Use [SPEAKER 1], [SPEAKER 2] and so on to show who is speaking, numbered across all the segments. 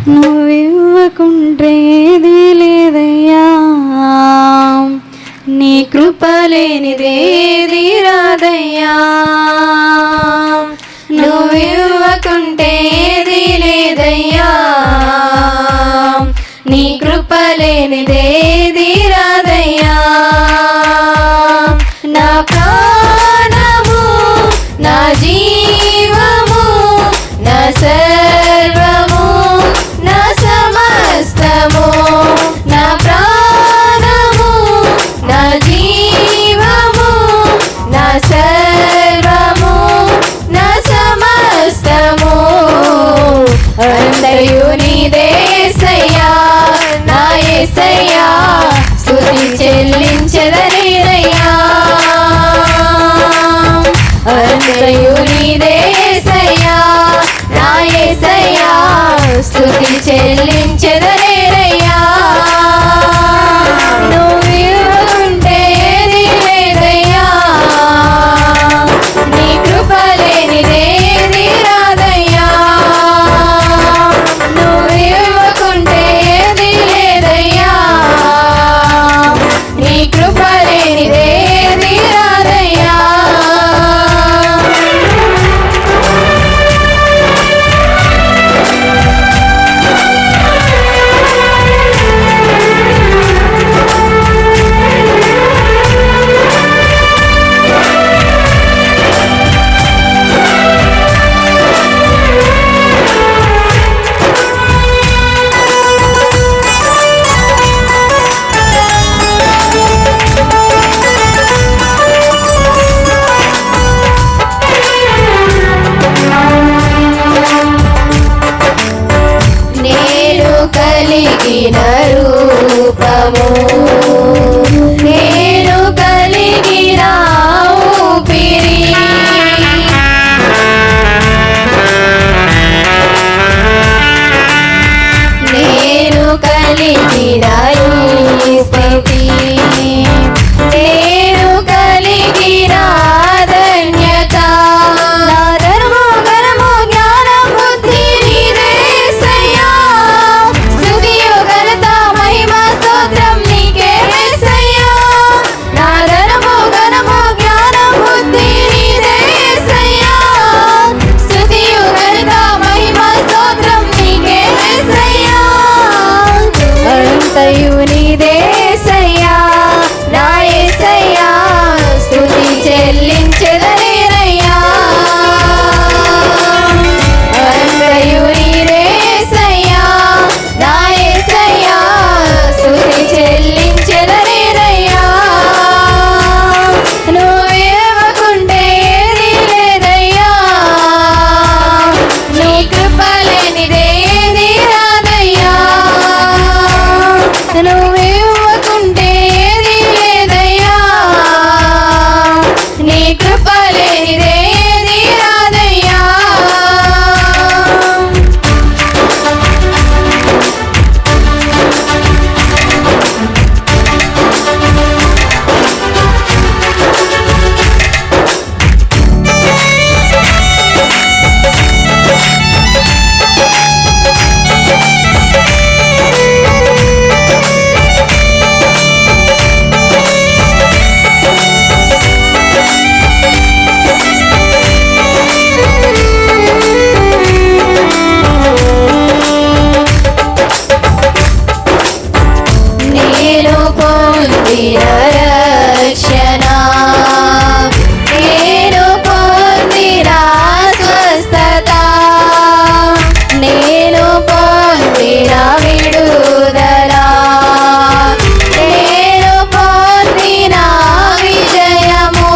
[SPEAKER 1] నువ్వివ్వకుంటే ఏది లేదయ్యా, నీ కృప లేనిదేది రాదయ్యా. నువ్వివ్వకుంటే ఏది లేదయ్యా, నీ కృప లేనిదేది రాదయ్యా. నా ప్రాణము, నా జీవము, నా సర్వము, నా సమస్తము, నా ప్రాణము, నా జీవము, నా సర్వము, నా సమస్తము అంతయు నీదేసయ్యా. నా యేసయ్యా స్తుతి చెల్లించెదనేనయ్యా. అంతయు నీదేసయ్యా. నా యేసయ్యా స్తుతి చెల్లించెదనేనయ్యా. నువ్వివ్వకుంటే ఏది లేదయ్యా, నీ కృప లేనిదేది రాదయ్యా. నువ్వివ్వకుంటే ఏది లేదయ్యా, నీ కృప లేనిదేది రాదయ్యా. నేను కలిగిన రూపము, నేను కలిగిన ఊపిరి, నేను కలిగిన ఈ స్థితి, నేను కలిగిన ధన్యత. నా ధర్మో ఘనమో జ్ఞానం బుద్ధి నీదేసయ్యా. స్తుతియు ఘనత మహిమ స్తోత్రం నీకే యేసయ్యా. నా ధర్మో ఘనమో జ్ఞానం బుద్ధి నీదేసయ్యా. స్తుతియు ఘనత మహిమ స్తోత్రం నీకే యేసయ్యా. అంతయు నీదేసయ్యా. నా యేసయ్యా స్తుతి చెల్లించెదనేనయ్యా. అంతయు నీదేసయ్యా. నా యేసయ్యా స్తుతి చెల్లించెదనేనయ్యా. నువ్వివ్వకుంటే ఏది లేదయ్యా, నీ కృప లేనిదేది రాదయ్యా. నువ్వివ్వకుంటే ఏది లేదయ్యా, నీ కృప లేనిదేది రాదయ్యా. నేను పొందిన రక్షణ, నేను పొందిన స్వస్థత, నేను పొందిన విడుదల, నేను పొందిన విజయము.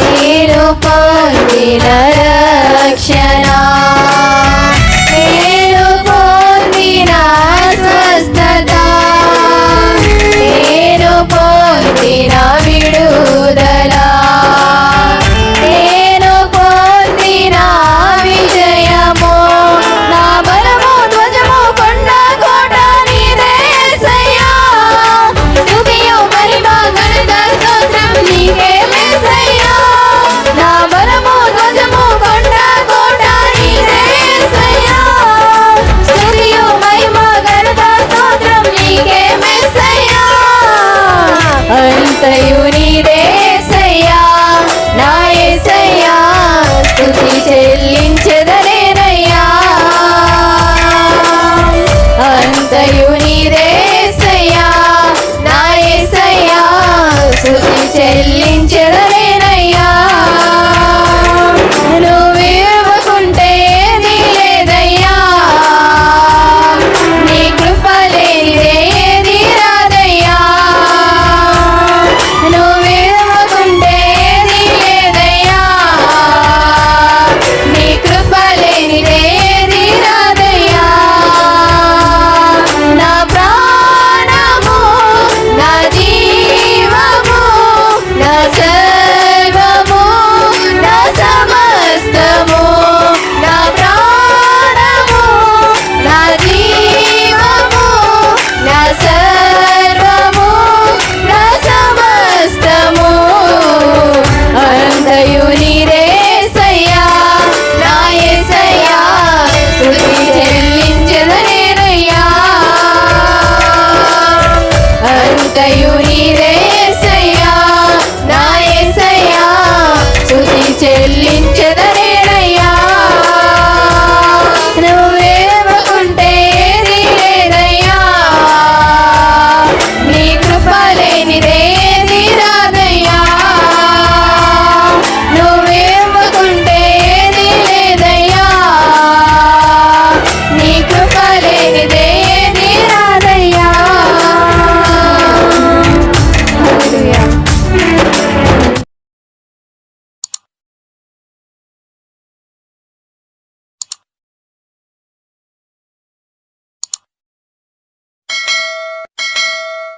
[SPEAKER 1] నేను పొందిన